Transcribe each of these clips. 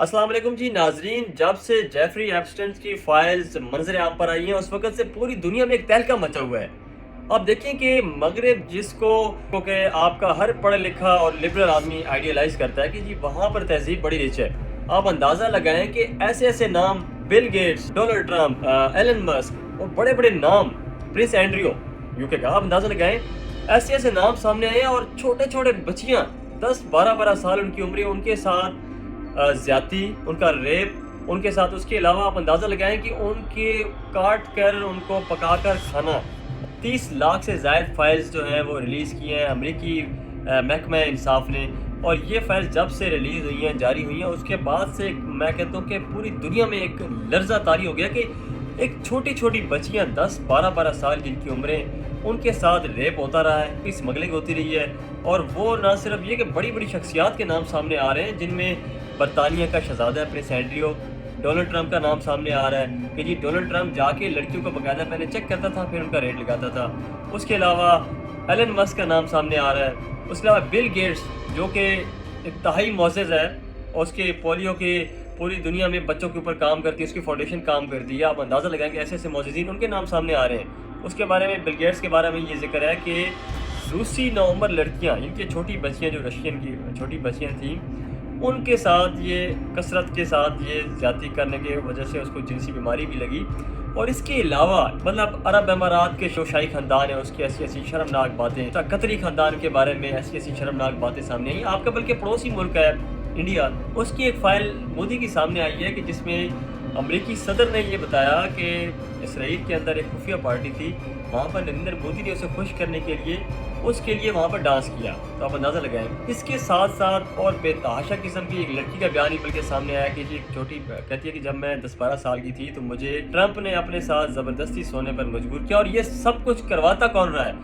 अस्सलाम वालेकुम जी नाजरीन। जब से जेफरी एप्स्टाइन की फाइल्स मंजर आम पर आई हैं उस वक्त से पूरी दुनिया में एक तहलका मचा हुआ है। अब देखें कि मगरब जिसको कि आपका हर पढ़ा लिखा और लिबरल आदमी आइडियलाइज करता है कि जी वहाँ पर तहजीब बड़ी रिच है। आप अंदाज़ा लगाएं कि ऐसे ऐसे नाम Bill Gates, Donald Trump, Elon Musk और बड़े बड़े नाम, प्रिंस एंड्रियो यूके का, आप अंदाज़ा लगाएं ऐसे ऐसे नाम सामने आए और छोटे छोटे बच्चियाँ 10-12 साल उनकी उम्र, उनके साथ ज्यादती, उनका रेप उनके साथ। उसके अलावा आप अंदाज़ा लगाएं कि उनके काट कर उनको पका कर खाना। 30 लाख से ज़ायद फाइल्स जो हैं वो रिलीज़ किए हैं अमरीकी महकमा इंसाफ ने। और ये फाइल्स जब से रिलीज़ हुई हैं, जारी हुई हैं, उसके बाद से मैं कहता हूँ कि पूरी दुनिया में एक लर्जा तारी हो गया कि एक छोटी छोटी बच्चियाँ 10-12 साल जिनकी उम्रें, उनके साथ रेप होता रहा है, स्मगलिंग होती रही है। और वो ना सिर्फ ये कि बड़ी बड़ी शख्सियात के नाम सामने आ रहे हैं जिनमें बरतानिया का शहजादा प्रिंस एंड्रियो, डोनाल्ड ट्रंप का नाम सामने आ रहा है कि जी डोनाल्ड ट्रंप जाके लड़कियों को बाकायदा पहले चेक करता था, फिर उनका रेट लगाता था। उसके अलावा एलन मस्क का नाम सामने आ रहा है। उसके अलावा बिल गेट्स जो कि इंतहाई मोअज़्ज़ज़ है, उसके पोलियो के पूरी दुनिया में बच्चों के ऊपर काम करती है, उसकी फाउंडेशन काम करती है। आप अंदाज़ा लगाएंगे ऐसे ऐसे मोअज़्ज़ज़ीन उनके नाम सामने आ रहे हैं। उसके बारे में बिल गेट्स के बारे में ये जिक्र है कि रूसी नवंबर लड़कियाँ, इनकी छोटी बच्चियाँ जो रशियन की छोटी बच्चियाँ थीं, उनके साथ ये कसरत के साथ ये ज़्यादती करने की वजह से उसको जिनसी बीमारी भी लगी। और इसके अलावा मतलब अरब अमारात के जो शाही ख़ानदान है उसकी ऐसी ऐसी शर्मनाक बातें, कतरी ख़ानदान के बारे में ऐसी ऐसी शर्मनाक बातें सामने आई। आपका बल्कि पड़ोसी मुल्क है इंडिया, उसकी एक फ़ाइल मोदी की सामने आई है कि जिसमें अमरीकी सदर ने ये बताया कि इसराइल के अंदर एक खुफिया पार्टी थी, वहाँ पर नरेंद्र मोदी ने उसे खुश करने के लिए उसके लिए वहाँ पर डांस किया। तो आप अंदाज़ा लगाएं। इसके साथ साथ और बेतहाशा किस्म की एक लड़की का बयान ही बल्कि सामने आया कि जी एक छोटी कहती है कि जब मैं 10-12 साल की थी तो मुझे ट्रंप ने अपने साथ ज़बरदस्ती सोने पर मजबूर किया। और ये सब कुछ करवाता कौन रहा है?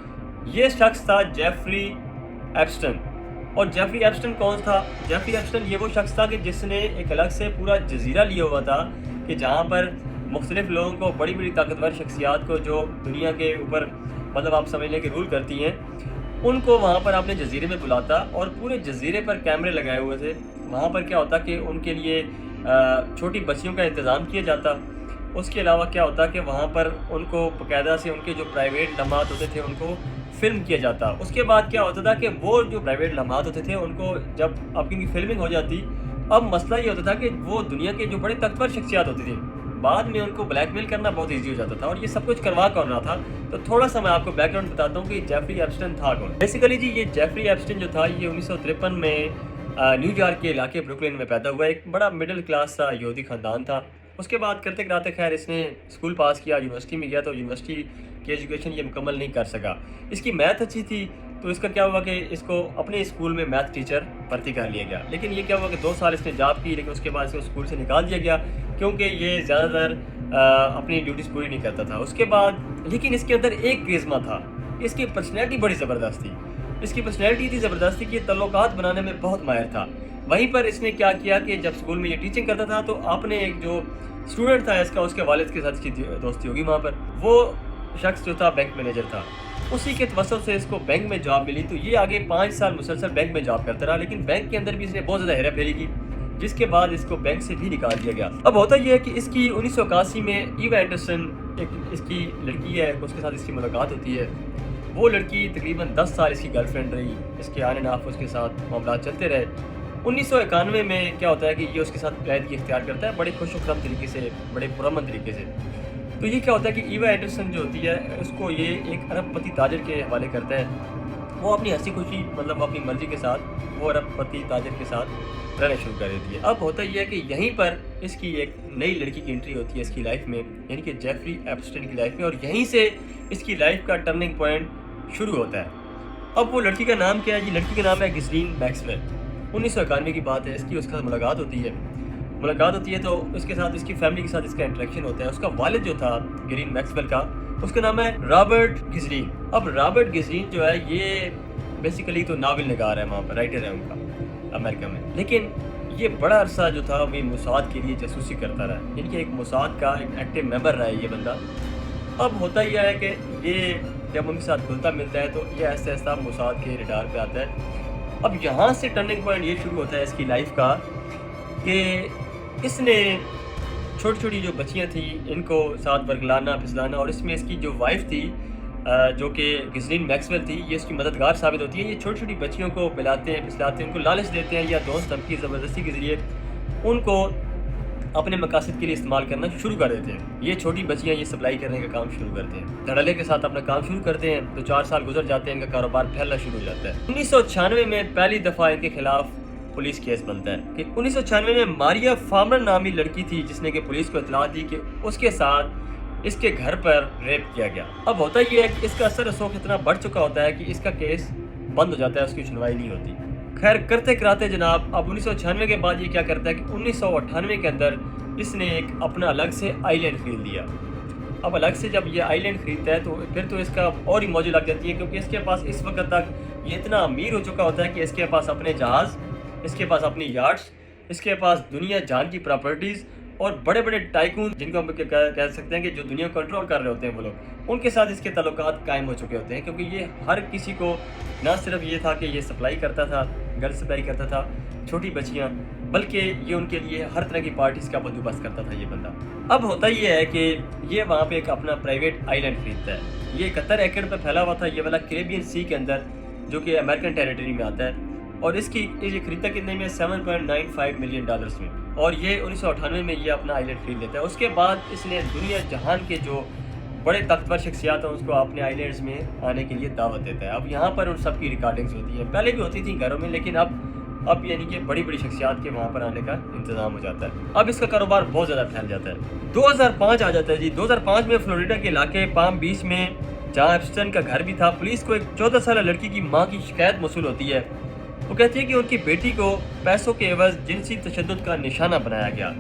ये शख्स था जेफरी एप्स्टाइन। और जेफरी एप्स्टाइन कौन था? जेफरी एप्स्टाइन ये वो शख्स था कि जिसने एक अलग से पूरा जजीरा लिया हुआ था कि जहाँ पर मुख्तलिफ लोगों को, बड़ी बड़ी ताकतवर शख्सियात को जो दुनिया के ऊपर मतलब आप समझ लें कि रूल करती हैं, उनको वहाँ पर आपने जजीरे में बुलाता और पूरे जजीरे पर कैमरे लगाए हुए थे। वहाँ पर क्या होता कि उनके लिए छोटी बच्चियों का इंतज़ाम किया जाता। उसके अलावा क्या होता कि वहाँ पर उनको बाकायदा से उनके जो प्राइवेट लम्हात होते थे उनको फिल्म किया जाता। उसके बाद क्या होता था कि वो जो प्राइवेट लम्हात होते थे उनको जब आपकी फिल्मिंग हो जाती, अब मसला ये होता था कि वो दुनिया के जो बड़े ताकतवर शख्सियात होती थी, बाद में उनको ब्लैकमेल करना बहुत ईजी हो जाता था। और ये सब कुछ करवा कौन रहा था? तो थोड़ा सा मैं आपको बैकग्राउंड बताता हूँ कि जेफरी एप्स्टाइन था कौन। बेसिकली जी ये जेफरी एप्स्टाइन जो था ये 1953 में न्यूयॉर्क के इलाके ब्रुकलिन में पैदा हुआ। एक बड़ा मिडिल क्लास सा यहूदी ख़ानदान था। उसके बाद करते कराते खैर इसने स्कूल पास किया, यूनिवर्सिटी में गया तो यूनिवर्सिटी की एजुकेशन ये मुकम्मल नहीं कर सका। इसकी मैथ अच्छी थी तो इसका क्या हुआ कि इसको अपने स्कूल में मैथ टीचर भर्ती कर लिया गया। लेकिन ये क्या हुआ कि 2 साल इसने जॉब की, लेकिन उसके बाद इसको स्कूल से निकाल दिया गया क्योंकि ये ज़्यादातर अपनी ड्यूटीज़ पूरी नहीं करता था। उसके बाद लेकिन इसके अंदर एक करिश्मा था, इसकी पर्सनैलिटी बड़ी ज़बरदस्त थी। इसकी पर्सनैलिटी इतनी ज़बरदस्त थी कि तल्लुकात बनाने में बहुत माहिर था। वहीं पर इसने क्या किया कि जब स्कूल में ये टीचिंग करता था तो आपने एक जो स्टूडेंट था इसका, उसके वालिद के साथ इसकी दोस्ती होगी। वहाँ पर वो शख्स जो था बैंक मैनेजर था, उसी के तवस्सुत से इसको बैंक में जॉब मिली। तो ये आगे 5 साल मुसलसल बैंक में जॉब करता रहा, लेकिन बैंक के अंदर भी इसने बहुत ज़्यादा हेरा फेरी की, जिसके बाद इसको बैंक से भी निकाल दिया गया। अब होता यह है कि इसकी 1981 में ईवा एंडरसन एक इसकी लड़की है, उसके साथ इसकी मुलाकात होती है। वो लड़की तकरीबन 10 साल इसकी गर्लफ्रेंड रही, इसके आने नाफ उसके साथ मामला चलते रहे। 1991 में क्या होता है कि ये उसके साथ कैदगी इख्तियार करता है, बड़े खुशुखरम तरीके से, बड़े पुरअमन तरीके से। तो ये क्या होता है कि ईवा एंडरसन जो होती है उसको ये एक अरबपति ताजर के हवाले करता है। वो अपनी हंसी खुशी मतलब अपनी मर्जी के साथ वो अरबपति ताजर के साथ रहना शुरू कर देती है। अब होता यह है कि यहीं पर इसकी एक नई लड़की की एंट्री होती है इसकी लाइफ में, यानी कि जेफरी एप्स्टाइन की लाइफ में, और यहीं से इसकी लाइफ का टर्निंग पॉइंट शुरू होता है। अब वो लड़की का नाम क्या है जी? लड़की का नाम है गिस्लीन मैक्सवेल। 1991 की बात है, इसकी उसके साथ मुलाकात होती है तो उसके साथ इसकी फैमिली के साथ इसका इंटरेक्शन होता है। उसका वालिद जो था गिस्लीन मैक्सवेल का, उसका नाम है रॉबर्ट गिस्लीन। अब रॉबर्ट गिस्लीन जो है ये बेसिकली तो नावल निगार है, वहाँ पर राइटर है उनका अमेरिका में। लेकिन ये बड़ा अरसा जो था वो मोसाद के लिए जासूसी करता रहा, यानी कि एक मोसाद का एक एक्टिव मेंबर रहा है ये बंदा। अब होता यह है कि ये जब उनके साथ घुलता मिलता है तो ये ऐसा ऐसा मोसाद के रडार पे आता है। अब यहाँ से टर्निंग पॉइंट ये शुरू होता है इसकी लाइफ का कि اس نے چھوٹی چھوٹی جو بچیاں تھیں ان کو ساتھ ورگلانا پھسلانا، اور اس میں اس کی جو وائف تھی جو کہ غزلین میکسویل تھی، یہ اس کی مددگار ثابت ہوتی ہے۔ یہ چھوٹی چھوٹی بچیوں کو پلاتے ہیں پھسلاتے ہیں، ان کو لالچ دیتے ہیں یا دوست دھمکی زبردستی کے ذریعے ان کو اپنے مقاصد کے لیے استعمال کرنا شروع کر دیتے ہیں۔ یہ چھوٹی بچیاں یہ سپلائی کرنے کا کام شروع کرتے ہیں، دھڑلے کے ساتھ اپنا کام شروع کرتے ہیں۔ تو 4 سال گزر جاتے ہیں، ان کا کاروبار پھیلنا شروع ہو جاتا ہے۔ 1996 میں پہلی دفعہ ان کے خلاف پولیس کیس بنتا ہے کہ 1996 میں ماریا فارمر نامی لڑکی تھی جس نے کہ پولیس کو اطلاع دی کہ اس کے ساتھ اس کے گھر پر ریپ کیا گیا۔ اب ہوتا یہ ہے کہ اس کا اثر رسوخ اتنا بڑھ چکا ہوتا ہے کہ اس کا کیس بند ہو جاتا ہے، اس کی سنوائی نہیں ہوتی۔ خیر کرتے کراتے جناب اب 1996 کے بعد یہ کیا کرتا ہے کہ 1998 کے اندر اس نے ایک اپنا الگ سے آئی لینڈ خرید لیا۔ اب الگ سے جب یہ آئی لینڈ خریدتا ہے تو پھر تو اس کا اور ہی موجیں لگ جاتی ہے، کیونکہ اس کے پاس اس وقت تک یہ اتنا امیر ہو چکا ہوتا ہے کہ اس کے پاس اپنے جہاز، اس کے پاس اپنی یارڈس، اس کے پاس دنیا جان کی پراپرٹیز، اور بڑے بڑے ٹائکون جن کو ہم کہہ سکتے ہیں کہ جو دنیا کو کنٹرول کر رہے ہوتے ہیں وہ لوگ، ان کے ساتھ اس کے تعلقات قائم ہو چکے ہوتے ہیں، کیونکہ یہ ہر کسی کو نہ صرف یہ تھا کہ یہ سپلائی کرتا تھا، گرل سپلائی کرتا تھا چھوٹی بچیاں، بلکہ یہ ان کے لیے ہر طرح کی پارٹیز کا بندوبست کرتا تھا یہ بندہ۔ اب ہوتا یہ ہے کہ یہ وہاں پہ ایک اپنا پرائیویٹ آئی لینڈ خریدتا ہے۔ یہ 71 ایکڑ پہ پھیلا ہوا تھا یہ والا کیریبین سی کے اندر، جو کہ امریکن ٹیریٹری میں آتا ہے، اور اس کی یہ خریدتا کتنے میں $7.95 ملین میں، اور یہ 1998 میں یہ اپنا آئی لینڈ خرید لیتا ہے۔ اس کے بعد اس نے دنیا جہان کے جو بڑے طاقتور شخصیات ہیں اس کو اپنے آئی لینڈز میں آنے کے لیے دعوت دیتا ہے۔ اب یہاں پر ان سب کی ریکارڈنگز ہوتی ہیں، پہلے بھی ہوتی تھیں گھروں میں، لیکن اب یعنی کہ بڑی بڑی شخصیات کے وہاں پر آنے کا انتظام ہو جاتا ہے۔ اب اس کا کاروبار بہت زیادہ پھیل جاتا ہے۔ 2005 آ جاتا ہے جی۔ 2005 میں فلوریڈا کے علاقے پام بیچ میں جہاں ایپسٹن کا گھر بھی تھا، پولیس کو ایک 14 سالہ لڑکی کی ماں کی شکایت موصول ہوتی ہے۔ وہ کہتی ہے کہ ان کی بیٹی کو پیسوں کے عوض جنسی تشدد کا نشانہ بنایا گیا۔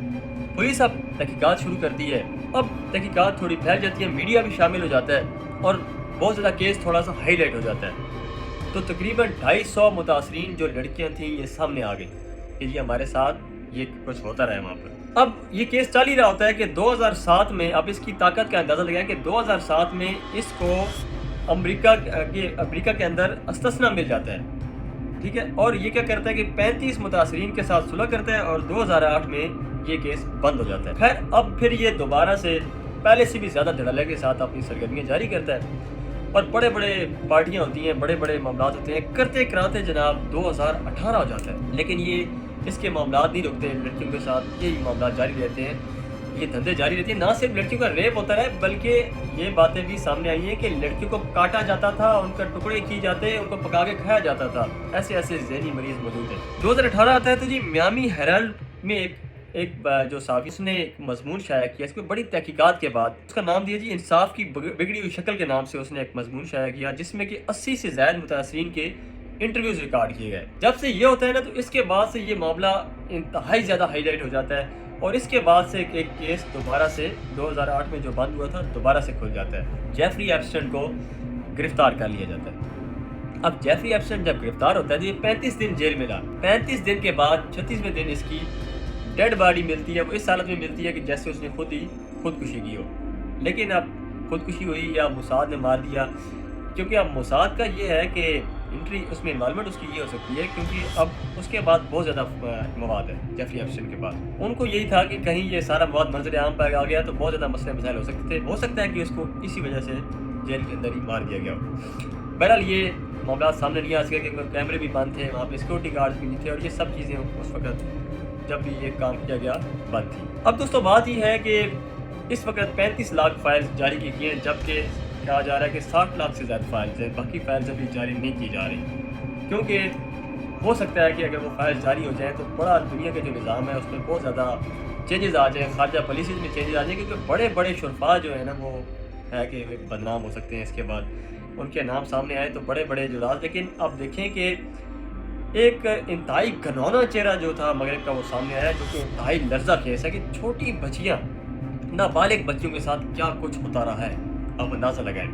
پولیس اب تحقیقات شروع کرتی ہے۔ اب تحقیقات تھوڑی پھیل جاتی ہے، میڈیا بھی شامل ہو جاتا ہے، اور بہت زیادہ کیس تھوڑا سا ہائی لائٹ ہو جاتا ہے۔ تو تقریباً 250 متاثرین جو لڑکیاں تھیں یہ سامنے آ گئی کہ یہ ہمارے ساتھ یہ کچھ ہوتا رہا ہے وہاں پر۔ اب یہ کیس چل ہی رہا ہوتا ہے کہ 2007 میں اب اس کی طاقت کا اندازہ لگایا کہ 2007 میں اس کو امریکہ کے اندر استثنا مل جاتا ہے، ٹھیک ہے، اور یہ کیا کرتا ہے کہ 35 متاثرین کے ساتھ صلح کرتا ہے، اور 2008 میں یہ کیس بند ہو جاتا ہے۔ خیر اب پھر یہ دوبارہ سے پہلے سے بھی زیادہ دھڑلے کے ساتھ اپنی سرگرمیاں جاری کرتا ہے، اور بڑے بڑے پارٹیاں ہوتی ہیں، بڑے بڑے معاملات ہوتے ہیں، کرتے کراتے جناب 2018 ہو جاتا ہے۔ لیکن یہ اس کے معاملات نہیں رکتے، لڑکیوں کے ساتھ یہی معاملات جاری رہتے ہیں، یہ دھندے جاری رہتے ہیں۔ نہ صرف لڑکیوں کا ریپ ہوتا ہے بلکہ یہ باتیں بھی سامنے آئی ہیں کہ لڑکیوں کو کاٹا جاتا تھا، ان کا ٹکڑے کیے جاتے، ان کو پکا کے کھایا جاتا تھا۔ ایسے ذہنی مریض موجود ہیں۔ 2018 آتا ہے تو جی میامی ہیرالڈ میں ایک جو صحافی اس نے ایک مضمون شائع کیا، اس کو بڑی تحقیقات کے بعد اس کا نام دیا جی انصاف کی بگڑی ہوئی شکل کے نام سے اس نے ایک مضمون شائع کیا، جس میں کہ 80 سے زائد متاثرین کے انٹرویوز ریکارڈ کیے گئے۔ جب سے یہ ہوتا ہے نا تو اس کے بعد سے یہ معاملہ انتہائی زیادہ ہائی لائٹ ہو جاتا ہے، اور اس کے بعد سے ایک کیس دوبارہ سے 2008 میں جو بند ہوا تھا دوبارہ سے کھل جاتا ہے۔ جیفری ایپسٹن کو گرفتار کر لیا جاتا ہے۔ اب جیفری ایپسٹن جب گرفتار ہوتا ہے تو یہ 35 دن جیل میں رہا۔ 35 دن کے بعد 36ویں دن اس کی ڈیڈ باڈی ملتی ہے، وہ اس حالت میں ملتی ہے کہ جیسے اس نے خودکشی کی ہو۔ لیکن اب خودکشی ہوئی یا موساد نے مار دیا، کیونکہ اب موساد کا یہ ہے کہ انٹری اس میں انوالومنٹ اس کی یہ ہو سکتی ہے، کیونکہ اب اس کے بعد بہت زیادہ مواد ہے جیفری ایپسٹن کے پاس۔ ان کو یہی تھا کہ کہیں یہ سارا مواد منظر عام پر آ گیا تو بہت زیادہ مسئلے مسائل ہو سکتے تھے، ہو سکتا ہے کہ اس کو اسی وجہ سے جیل کے اندر ہی مار دیا گیا ہو۔ بہرحال یہ معاملات سامنے نہیں آ سکے کیونکہ کیمرے بھی بند تھے، وہاں پہ سیکورٹی گارڈز بھی نہیں تھے، اور یہ سب چیزیں اس وقت جب بھی یہ کام کیا گیا بند تھی۔ اب دوستو بات یہ ہے کہ اس وقت 35 لاکھ فائلز جاری کی گئی ہیں، جبکہ کہا جا رہا ہے کہ 60 لاکھ سے زیادہ فائلز ہیں، باقی فائلز ابھی جاری نہیں کی جا رہی، کیونکہ ہو سکتا ہے کہ اگر وہ فائلز جاری ہو جائیں تو بڑا دنیا کے جو نظام ہے اس میں بہت زیادہ چینجز آ جائیں، خارجہ پالیسیز میں چینجز آ جائیں، کیونکہ بڑے بڑے شرفا جو ہیں نا وہ ہے کہ بدنام ہو سکتے ہیں اس کے بعد ان کے نام سامنے آئے تو بڑے بڑے جو راز۔ لیکن اب دیکھیں کہ ایک انتہائی گھنونا چہرہ جو تھا مغرب کا وہ سامنے آیا، جو کہ انتہائی لرزہ کیس ہے کہ چھوٹی بچیاں، نابالغ بچیوں کے ساتھ کیا کچھ ہوتا رہا ہے، آپ اندازہ لگائیں۔